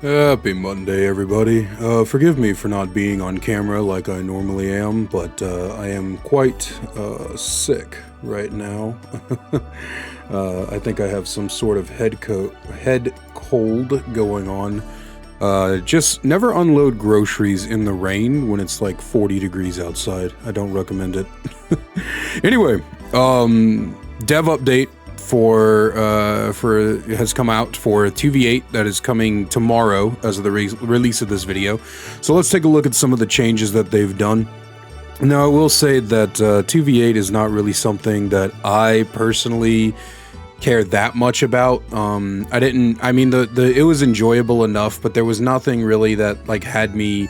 Happy Monday, everybody. Forgive me for not being on camera like I normally am, but I am quite sick right now. I think I have some sort of head cold going on. Just never unload groceries in the rain when it's like 40 degrees outside. I don't recommend it. Anyway, dev update for has come out for 2v8 that is coming tomorrow as of the release of this video. So let's take a look at some of the changes that they've done. Now, I will say that 2v8 is not really something that I personally care that much about. I mean, it was enjoyable enough, but there was nothing really that like had me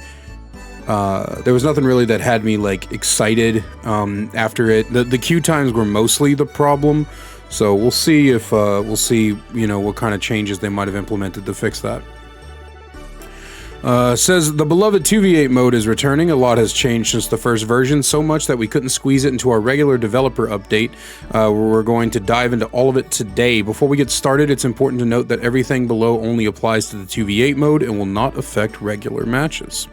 like excited after it. The queue times were mostly the problem. So we'll see if, you know, what kind of changes they might have implemented to fix that. Says, the beloved 2v8 mode is returning. A lot has changed since the first version, so much that we couldn't squeeze it into our regular developer update. We're going to dive into all of it today. Before we get started, it's important to note that everything below only applies to the 2v8 mode and will not affect regular matches.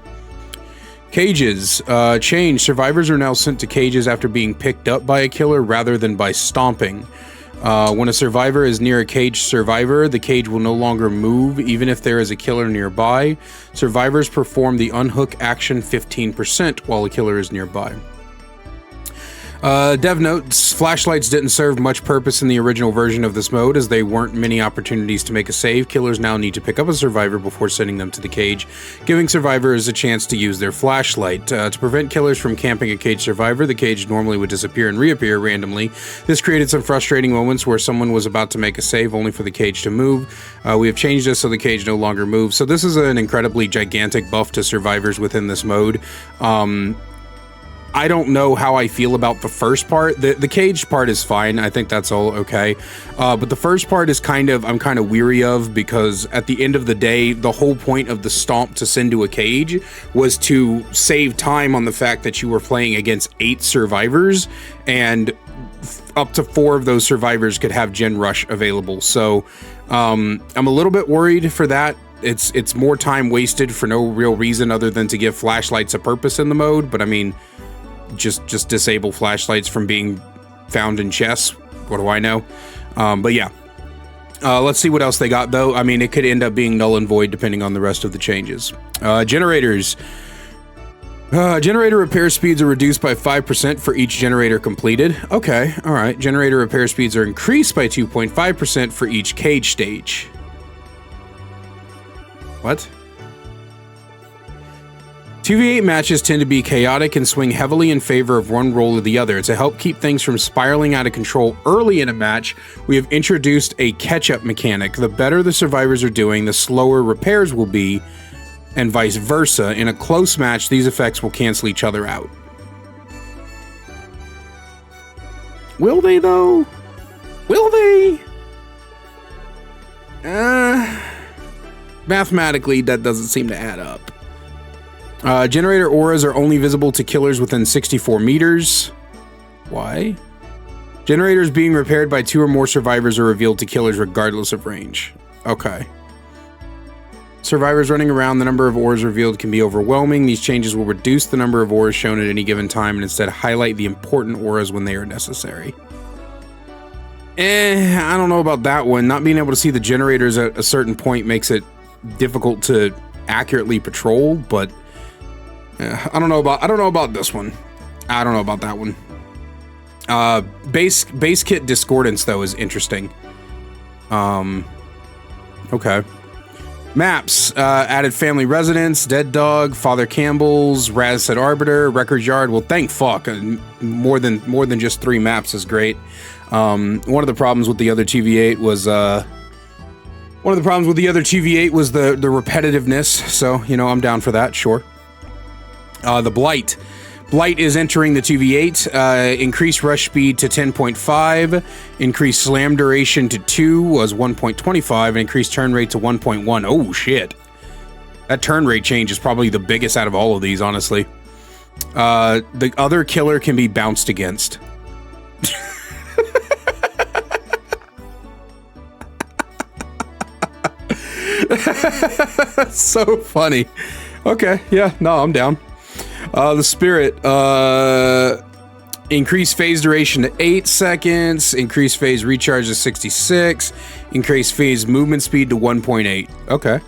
Cages change. Survivors are now sent to cages after being picked up by a killer rather than by stomping. When a survivor is near a caged survivor, the cage will no longer move, even if there is a killer nearby. Survivors perform the unhook action 15% while a killer is nearby. Dev notes, flashlights didn't serve much purpose in the original version of this mode, as there weren't many opportunities to make a save. Killers now need to pick up a survivor before sending them to the cage, giving survivors a chance to use their flashlight. To prevent killers from camping a caged survivor, the cage normally would disappear and reappear randomly. This created some frustrating moments where someone was about to make a save only for the cage to move. We have changed this so the cage no longer moves. So this is an incredibly gigantic buff to survivors within this mode. I don't know how I feel about the first part. The caged part is fine. I think that's all okay. But the first part is I'm kind of weary of, because at the end of the day, the whole point of the stomp to send to a cage was to save time on the fact that you were playing against 8 survivors, and up to 4 of those survivors could have Gen Rush available. So I'm a little bit worried for that. It's more time wasted for no real reason other than to give flashlights a purpose in the mode. But I mean, just disable flashlights from being found in chests. What do I know? But yeah, let's see what else they got though. I mean, it could end up being null and void depending on the rest of the changes. Generators. Generator repair speeds are reduced by 5% for each generator completed. Okay, all right. Generator repair speeds are increased by 2.5% for each cage stage. What? 2v8 matches tend to be chaotic and swing heavily in favor of one role or the other. To help keep things from spiraling out of control early in a match, we have introduced a catch-up mechanic. The better the survivors are doing, the slower repairs will be, and vice versa. In a close match, these effects will cancel each other out. Will they, though? Will they? Mathematically, that doesn't seem to add up. Generator auras are only visible to killers within 64 meters. Why? Generators being repaired by 2 or more survivors are revealed to killers regardless of range. Okay. Survivors running around, the number of auras revealed can be overwhelming. These changes will reduce the number of auras shown at any given time and instead highlight the important auras when they are necessary. I don't know about that one. Not being able to see the generators at a certain point makes it difficult to accurately patrol, but I don't know about this one. I don't know about that one. Base kit discordance though is interesting. Okay. Maps added family residence, Dead Dog, Father Campbell's, Raz said Arbiter, Records Yard. Well, thank fuck. More than just 3 maps is great. One of the problems with the other 2v8 was the repetitiveness. So, you know, I'm down for that, sure. The Blight. Blight is entering the 2v8. Increased rush speed to 10.5. Increased slam duration to 2 was 1.25. And increased turn rate to 1.1. Oh, shit. That turn rate change is probably the biggest out of all of these, honestly. The other killer can be bounced against. So funny. Okay, yeah, no, I'm down. The spirit, increase phase duration to 8 seconds, increase phase recharge to 66, increase phase movement speed to 1.8. Okay.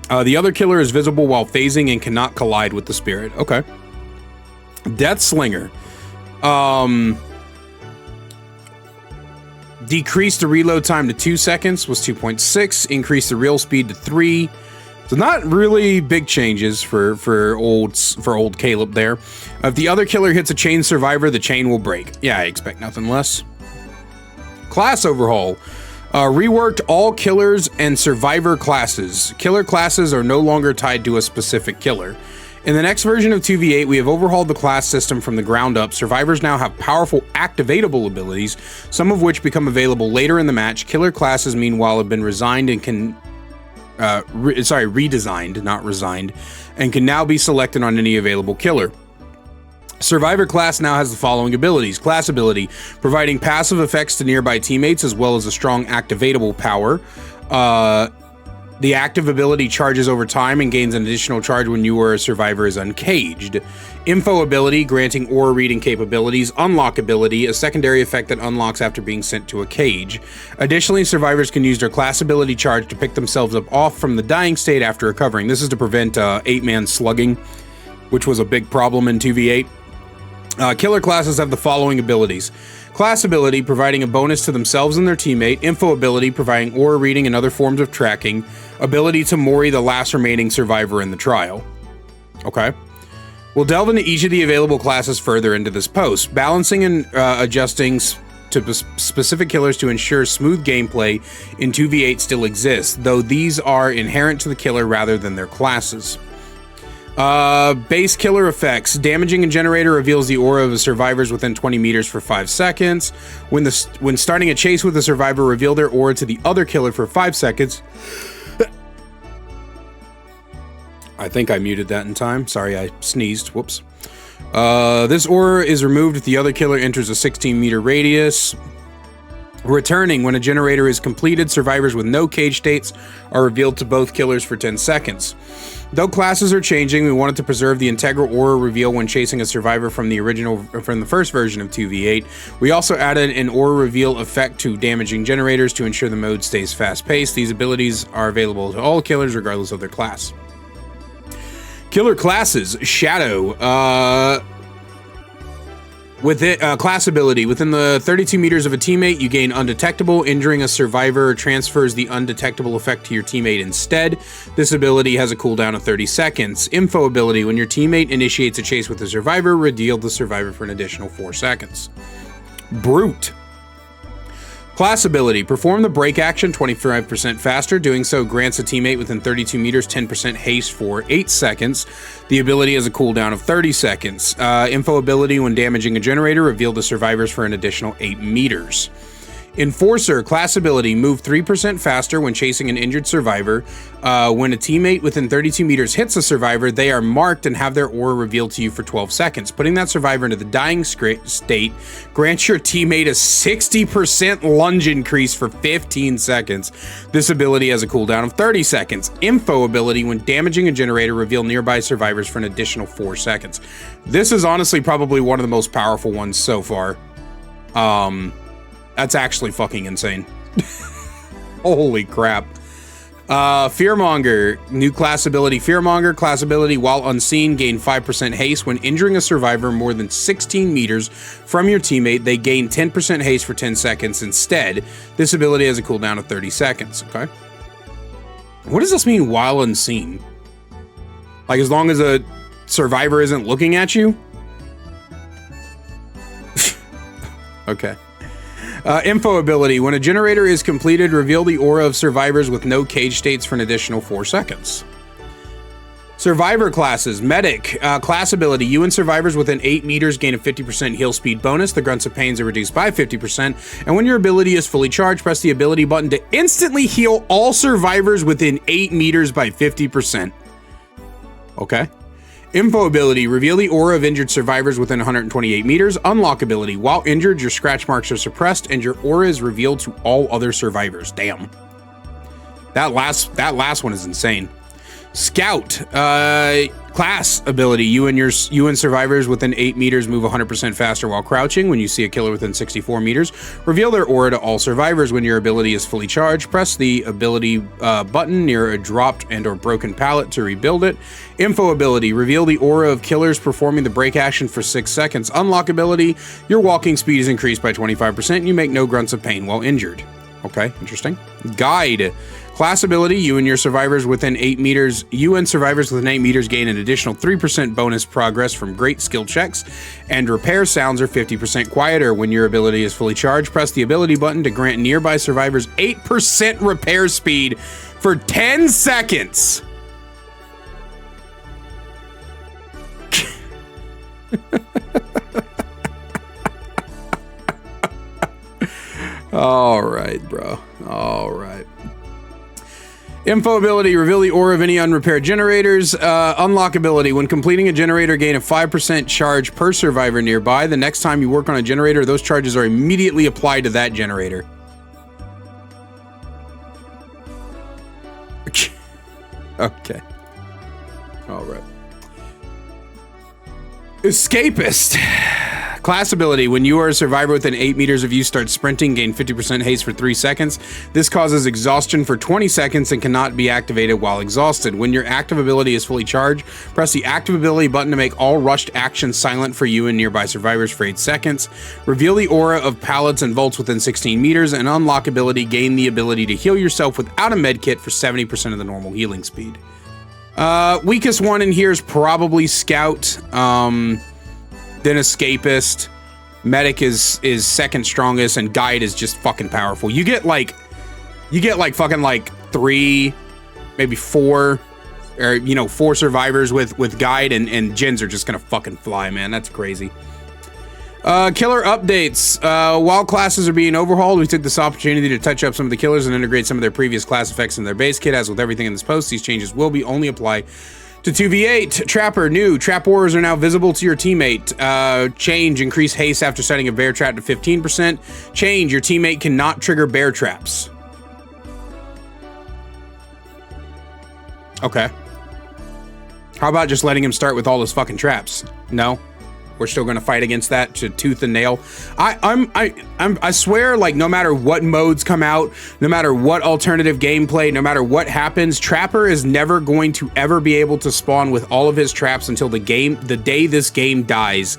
The other killer is visible while phasing and cannot collide with the spirit. Okay. Death Slinger. Decrease the reload time to 2 seconds, was 2.6. Increase the reel speed to 3. So not really big changes for old Caleb there. If the other killer hits a chain survivor, the chain will break. Yeah, I expect nothing less. Class Overhaul. Reworked all killers and survivor classes. Killer classes are no longer tied to a specific killer. In the next version of 2v8, we have overhauled the class system from the ground up. Survivors now have powerful activatable abilities, some of which become available later in the match. Killer classes, meanwhile, have been redesigned, not resigned, and can now be selected on any available killer. Survivor class now has the following abilities. Class ability, providing passive effects to nearby teammates as well as a strong activatable power. The active ability charges over time and gains an additional charge when you or a survivor is uncaged. Info ability, granting aura reading capabilities. Unlock ability, a secondary effect that unlocks after being sent to a cage. Additionally, survivors can use their class ability charge to pick themselves up off from the dying state after recovering. This is to prevent 8-man slugging, which was a big problem in 2v8. Killer classes have the following abilities. Class ability, providing a bonus to themselves and their teammate. Info ability, providing aura reading and other forms of tracking. Ability to Mori the last remaining survivor in the trial. Okay. We'll delve into each of the available classes further into this post. Balancing and adjusting to specific killers to ensure smooth gameplay in 2v8 still exists, though these are inherent to the killer rather than their classes. Base killer effects. Damaging a generator reveals the aura of the survivors within 20 meters for 5 seconds. When starting a chase with a survivor, reveal their aura to the other killer for 5 seconds. I think I muted that in time. Sorry, I sneezed. Whoops. This aura is removed if the other killer enters a 16-meter radius. Returning. When a generator is completed, survivors with no cage states are revealed to both killers for 10 seconds. Though classes are changing, we wanted to preserve the integral aura reveal when chasing a survivor from the first version of 2v8. We also added an aura reveal effect to damaging generators to ensure the mode stays fast-paced. These abilities are available to all killers regardless of their class. Killer classes. Shadow. With it, class ability. Within the 32 meters of a teammate, you gain undetectable. Injuring a survivor transfers the undetectable effect to your teammate instead. This ability has a cooldown of 30 seconds. Info ability. When your teammate initiates a chase with a survivor, reveal the survivor for an additional 4 seconds. Brute. Class ability. Perform the break action 25% faster. Doing so grants a teammate within 32 meters 10% haste for 8 seconds. The ability has a cooldown of 30 seconds. Info ability. When damaging a generator, reveal the survivors for an additional 8 meters. Enforcer. Class ability. Move 3% faster when chasing an injured survivor. When a teammate within 32 meters hits a survivor, they are marked and have their aura revealed to you for 12 seconds. Putting that survivor into the dying state grants your teammate a 60% lunge increase for 15 seconds. This ability has a cooldown of 30 seconds. Info ability. When damaging a generator, reveal nearby survivors for an additional 4 seconds. This is honestly probably one of the most powerful ones so far. That's actually fucking insane. Holy crap. Fearmonger. New class ability. Fearmonger. Class ability. While unseen, gain 5% haste. When injuring a survivor more than 16 meters from your teammate, they gain 10% haste for 10 seconds instead. This ability has a cooldown of 30 seconds. Okay. What does this mean, while unseen? Like, as long as a survivor isn't looking at you? Okay. Info ability. When a generator is completed, reveal the aura of survivors with no cage states for an additional 4 seconds. Survivor classes. Medic. Class ability. You and survivors within 8 meters gain a 50% heal speed bonus. The grunts of pains are reduced by 50%. And when your ability is fully charged, press the ability button to instantly heal all survivors within 8 meters by 50%. Okay. Info ability, reveal the aura of injured survivors within 128 meters. Unlock ability, while injured, your scratch marks are suppressed and your aura is revealed to all other survivors. Damn. That last one is insane. Scout, class ability, you and survivors within 8 meters move 100% faster while crouching. When you see a killer within 64 meters, reveal their aura to all survivors. When your ability is fully charged, press the ability button near a dropped and or broken pallet to rebuild it. Info ability, reveal the aura of killers performing the break action for 6 seconds. Unlock ability, your walking speed is increased by 25% and you make no grunts of pain while injured. Okay, interesting. Guide. Class ability, you and survivors within 8 meters gain an additional 3% bonus progress from great skill checks, and repair sounds are 50% quieter. When your ability is fully charged, press the ability button to grant nearby survivors 8% repair speed for 10 seconds. All right, bro. All right. Info ability, reveal the aura of any unrepaired generators. Unlock ability, when completing a generator, gain a 5% charge per survivor nearby. The next time you work on a generator, those charges are immediately applied to that generator. Okay. All right. Escapist. Class ability, when you are a survivor within 8 meters of you start sprinting, gain 50% haste for 3 seconds. This causes exhaustion for 20 seconds and cannot be activated while exhausted. When your active ability is fully charged, press the active ability button to make all rushed actions silent for you and nearby survivors for 8 seconds. Reveal the aura of pallets and vaults within 16 meters, and unlock ability, gain the ability to heal yourself without a med kit for 70% of the normal healing speed. Weakest one in here is probably Scout. Then Escapist. Medic is second strongest, and Guide is just fucking powerful. You get like fucking like 3, maybe 4, or 4 survivors with Guide, and gens are just gonna fucking fly, man. That's crazy. Killer updates. While classes are being overhauled, we took this opportunity to touch up some of the killers and integrate some of their previous class effects in their base kit. As with everything in this post, these changes will be only apply to 2v8. Trapper, new. Trap auras are now visible to your teammate. Change, increase haste after setting a bear trap to 15%. Change, your teammate cannot trigger bear traps. Okay. How about just letting him start with all his fucking traps? No? We're still gonna fight against that to tooth and nail. I swear, like, no matter what modes come out, no matter what alternative gameplay, no matter what happens, Trapper is never going to ever be able to spawn with all of his traps until the day this game dies,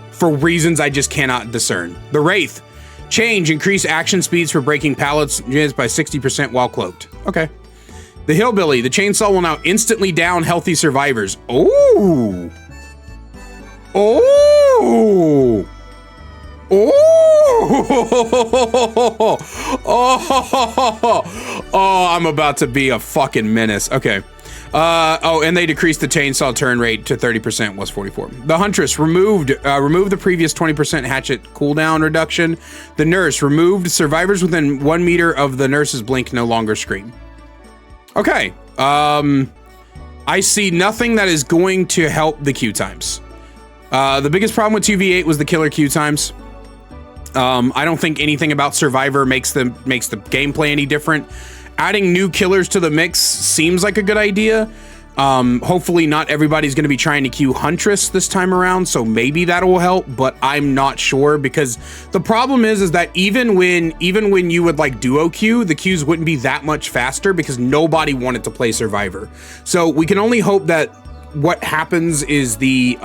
for reasons I just cannot discern. The Wraith. Change, increase action speeds for breaking pallets by 60% while cloaked. Okay. The Hillbilly. The chainsaw will now instantly down healthy survivors. Ooh. Oh! Oh! Oh, I'm about to be a fucking menace. Okay. Oh, and they decreased the chainsaw turn rate to 30%, was 44. The Huntress removed the previous 20% hatchet cooldown reduction. The Nurse removed survivors within 1 meter of the nurse's blink no longer scream. Okay. I see nothing that is going to help the queue times. The biggest problem with 2v8 was the killer queue times. I don't think anything about Survivor makes the gameplay any different. Adding new killers to the mix seems like a good idea. Hopefully not everybody's going to be trying to queue Huntress this time around, so maybe that will help, but I'm not sure, because the problem is that even when you would like duo queue, the queues wouldn't be that much faster because nobody wanted to play Survivor. So we can only hope that what happens is the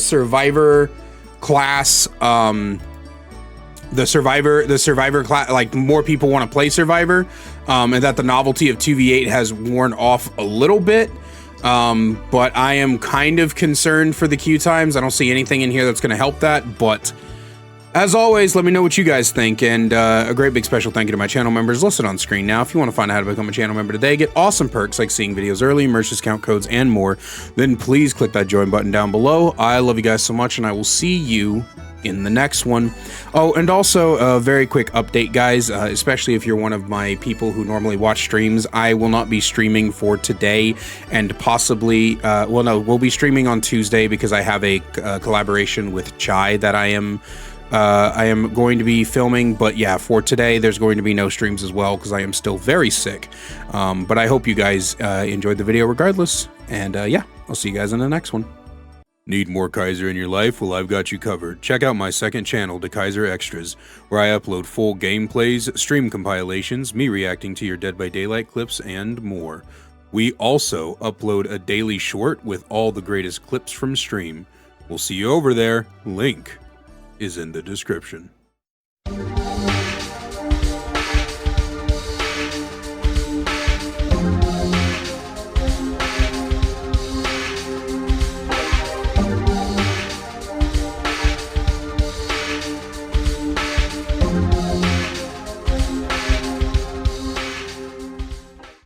Survivor class, the Survivor class, like more people want to play Survivor, and that the novelty of 2v8 has worn off a little bit. But I am kind of concerned for the queue times. I don't see anything in here that's going to help that, but as always, let me know what you guys think, and a great big special thank you to my channel members listed on screen now. If you want to find out how to become a channel member today, get awesome perks like seeing videos early, merch discount codes, and more, then please click that join button down below. I love you guys so much, and I will see you in the next one. Oh, and also a very quick update, guys, especially if you're one of my people who normally watch streams. I will not be streaming for today, and possibly, well, no, we'll be streaming on Tuesday because I have a collaboration with Chai that I am going to be filming. But yeah, for today, there's going to be no streams as well because I am still very sick. But I hope you guys enjoyed the video regardless. And yeah, I'll see you guys in the next one. Need more Kaiser in your life? Well, I've got you covered. Check out my second channel, The Kaiser Extras, where I upload full gameplays, stream compilations, me reacting to your Dead by Daylight clips, and more. We also upload a daily short with all the greatest clips from stream. We'll see you over there. Link is in the description.